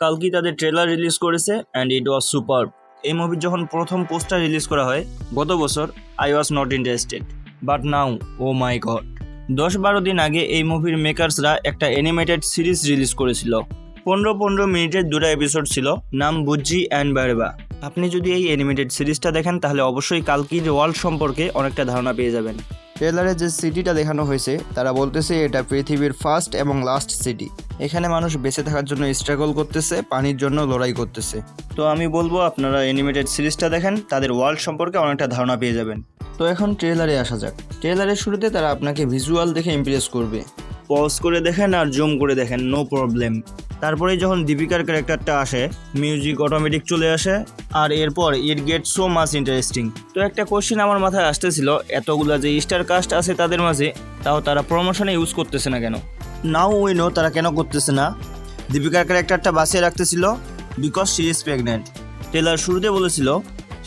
কালকি তাদের trailer release করেছে and it was super. এই মুভির যখন প্রথম পোস্টার রিলিজ করা হয় গত বছর, I was not interested, but now oh my God. 10-12 দিন আগে এই মুভির মেকার্সরা একটা অ্যানিমেটেড সিরিজ রিলিজ করেছিল। 15-15 মিনিটের 2টা এপিসোড ছিল, নাম বুজ্জি অ্যান্ড বারবা। আপনি যদি এই অ্যানিমেটেড সিরিজটা দেখেন তাহলে অবশ্যই কালকির ওয়ার্ল্ড সম্পর্কে অনেকটা ধারণা পেয়ে যাবেন। ট্রেলারে যে সিটিটা দেখানো হয়েছে তারা বলতেছে এটা পৃথিবীর ফার্স্ট এবং লাস্ট সিটি। এখানে মানুষ বেঁচে থাকার জন্য স্ট্রাগল করতেছে, পানির জন্য লড়াই করতেছে। তো আমি বলবো আপনারা অ্যানিমেটেড সিরিজটা দেখেন, তাদের ওয়ার্ল্ড সম্পর্কে অনেকটা ধারণা পেয়ে যাবেন। তো এখন ট্রেলারে আসা যাক। ট্রেলারের শুরুতে তারা আপনাকে ভিজুয়াল দেখে ইমপ্রেস করবে। পজ করে দেখেন আর জুম করে দেখেন, নো প্রবলেম। তারপরে যখন দীপিকার ক্যারেক্টারটা আসে, মিউজিক অটোমেটিক চলে আসে, আর এরপর ইট গেট সো মাচ ইন্টারেস্টিং। তো একটা কোশ্চেন আমার মাথায় আসতেছিল, এতগুলা যে স্টার কাস্ট আছে তাদের মাঝে, তাও তারা প্রমোশনে ইউজ করতেছে না কেন? নাও উই নো তারা কেন করতেছে না। দীপিকার ক্যারেক্টারটা বাঁচিয়ে রাখতেছিল because she is pregnant. Trailer শুরুতে বলেছিল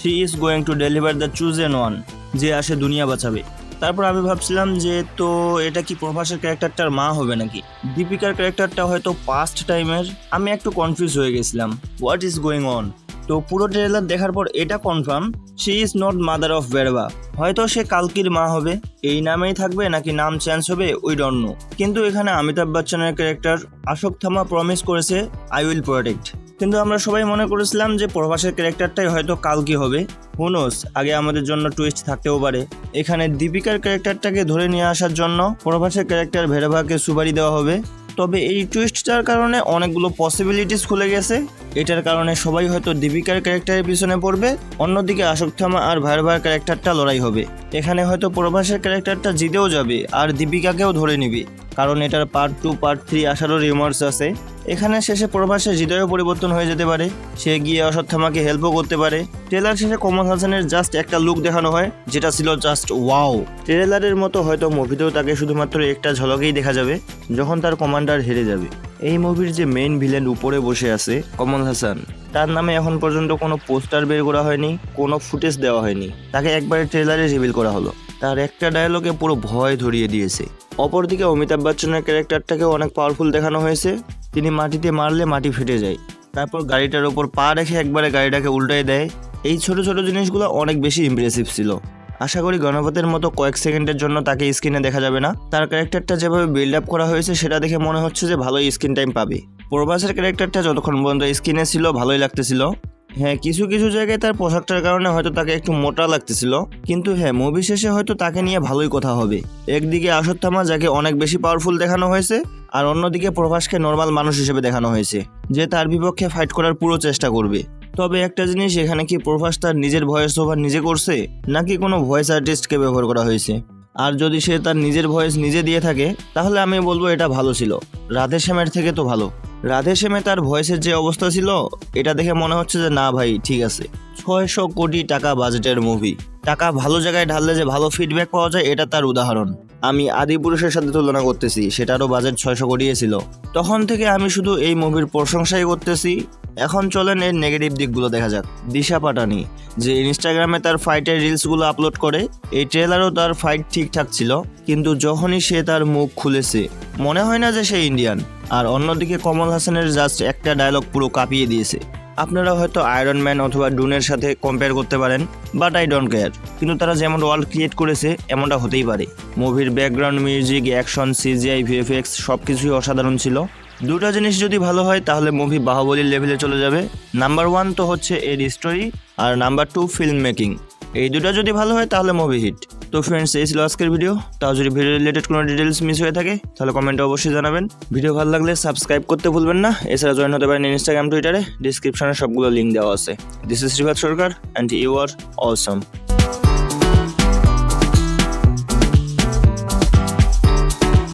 she is going to deliver the chosen one, যে আসে দুনিয়া বাঁচাবে। তারপর আমি ভাবছিলাম যে তো এটা কি প্রভাসের ক্যারেক্টারটার মা হবে নাকি? দীপিকার ক্যারেক্টারটা হয়তো পাস্ট টাইমের। আমি একটু কনফিউজ হয়ে গেছিলাম, হোয়াট ইজ গোয়িং অন। তো পুরো ট্রেলার দেখার পর এটা confirm, she is not mother of বেরবা। হয়তো সে কালকির মা হবে, এই নামেই থাকবে নাকি নাম চেঞ্জ হবে উই ডোন্ট নো। কিন্তু এখানে অমিতাভ বচ্চনের ক্যারেক্টার অশ্বত্থামা প্রমিস করেছে আই উইল প্রোটেক্ট। কিন্তু আমরা সবাই মনে করেছিলাম যে প্রভাসের ক্যারেক্টারটাই হয়তো কালকি হবে। হু নোস, আগে আমাদের জন্য টুইস্ট থাকতেও পারে। এখানে দীপিকার ক্যারেক্টারটাকে ধরে নিয়ে আসার জন্য প্রভাসের ক্যারেক্টার ভেরভাকে সুপারি দেওয়া হবে। তবে এই টুইস্টটার কারণে অনেকগুলো পসিবিলিটিস খুলে গেছে। এটার কারণে সবাই হয়তো দীপিকার ক্যারেক্টারের পিছনে পড়বে, অন্যদিকে অশ্বত্থামা আর ভেরভার ক্যারেক্টারটা লড়াই হবে। এখানে হয়তো প্রভাসের ক্যারেক্টারটা জিতেও যাবে আর দীপিকাকেও ধরে নিবে, কারণ এটার পার্ট 2 পার্ট 3 আসারও রিউমার্স আছে। এখানে শেষে প্রভাসের হৃদয়ও পরিবর্তন হয়ে যেতে পারে, সে গিয়ে অশ্বত্থামাকে হেল্পও করতে পারে। ট্রেলার শেষে কমল হাসানের জাস্ট একটা লুক দেখানো হয়, যেটা ছিল জাস্ট ওয়াও। ট্রেলারের মতো হয়তো মুভিতেও তাকে শুধুমাত্র একটা ঝলকেই দেখা যাবে, যখন তার কমান্ডার হেরে যাবে। এই মুভির যে মেইন ভিলেন উপরে বসে আছে কমল হাসান, তার নামে এখন পর্যন্ত কোনো পোস্টার বের করা হয়নি, কোনো ফুটেজ দেওয়া হয়নি। তাকে একবারে ট্রেলারে রিভিল করা হলো, তার একটা ডায়লগে পুরো ভয় ধরিয়ে দিয়েছে। অপরদিকে অমিতাভ বচ্চনের ক্যারেক্টারটাকেও অনেক পাওয়ারফুল দেখানো হয়েছে। তিনি মাটিতে মারলে মাটি ফেটে যায়, তারপর গাড়িটার ওপর পা রেখে একবারে গাড়িটাকে উল্টায় দেয়। এই ছোট ছোট জিনিসগুলো অনেক বেশি ইমপ্রেসিভ ছিল। আশা করি গণপতির মতো কয়েক সেকেন্ডের জন্য তাকে স্ক্রিনে দেখা যাবে না। তার ক্যারেক্টারটা যেভাবে বিল্ড আপ করা হয়েছে সেটা দেখে মনে হচ্ছে যে ভালোই স্ক্রিন টাইম পাবে। প্রভাসের ক্যারেক্টারটা যতক্ষণ পর্যন্ত স্ক্রিনে ছিল ভালোই লাগতেছিল। হ্যাঁ, কিছু কিছু জায়গায় তার পোশাকটার কারণে হয়তো তাকে একটু মোটা লাগতেছিল, কিন্তু হ্যাঁ মুভি শেষে হয়তো তাকে নিয়ে ভালোই কথা হবে। একদিকে অশ্বত্থামা যাকে অনেক বেশি পাওয়ারফুল দেখানো হয়েছে, আর অন্যদিকে প্রভাসকে নর্মাল মানুষ হিসেবে দেখানো হয়েছে, যে তার বিপক্ষে ফাইট করার পুরো চেষ্টা করবে। তবে একটা জিনিস, এখানে কি প্রভাস তার নিজের ভয়েস ওভার নিজে করছে নাকি কোনো ভয়েস আর্টিস্টকে ব্যবহার করা হয়েছে? আর যদি সে তার নিজের ভয়েস নিজে দিয়ে থাকে তাহলে আমি বলবো এটা ভালো ছিল, রাধেশ্যামের থেকে তো ভালো। রাধেশ্যামে তার ভয়েসের যে অবস্থা ছিল, এটা দেখে মনে হচ্ছে যে না ভাই ঠিক আছে। 600 কোটি টাকা বাজেটের মুভি, টাকা ভালো জায়গায় ঢাললে যে ভালো ফিডব্যাক পাওয়া যায় এটা তার উদাহরণ। আমি আদিপুরুষের সাথে তুলনা করতেছি, সেটারও বাজেট 600 কোটি ছিল। তখন থেকে আমি শুধু এই মুভির প্রশংসাই করতেছি। এখন চলেন এর নেগেটিভ দিকগুলো দেখা যাক। দিশা পাটানি যে ইনস্টাগ্রামে তার ফাইটের রিলসগুলো আপলোড করে, এই ট্রেলারও তার ফাইট ঠিকঠাক ছিল, কিন্তু যখনই সে তার মুখ খুলেছে মনে হয় না যে সে ইন্ডিয়ান। আর অন্যদিকে কমল হাসানের জাস্ট একটা ডায়লগ পুরো কাঁপিয়ে দিয়েছে। আপনারা হয়তো আয়রন ম্যান অথবা ডুনের সাথে কম্পেয়ার করতে পারেন, বাট আই ডোন্ট কেয়ার। কিন্তু তারা যেমন ওয়ার্ল্ড ক্রিয়েট করেছে এমনটা হতেই পারে। মুভির background music, action, CGI, VFX সব কিছুই অসাধারণ ছিল। দুটো জিনিস যদি ভালো হয় তাহলে মুভি বাহুবলীর লেভেলে চলে যাবে। নাম্বার 1 তো হচ্ছে এর স্টোরি, আর নাম্বার 2 ফিল্ম মেকিং। এই দুটো যদি ভালো হয় তাহলে মুভি হিট। তো ফ্রেন্ডস, এই ছিল আজকের ভিডিও। তাও যদি ভিডিও রিলেটেড কোনো ডিটেলস মিস হয়ে থাকে তাহলে কমেন্টে অবশ্যই জানাবেন। ভিডিও ভালো লাগলে সাবস্ক্রাইব করতে ভুলবেন না। এছাড়া জয়েন হতে পারেন ইনস্টাগ্রাম, টুইটারে, ডিসক্রিপশনে সবগুলো লিঙ্ক দেওয়া আছে। This is Shripad Sarkar and you are Assam.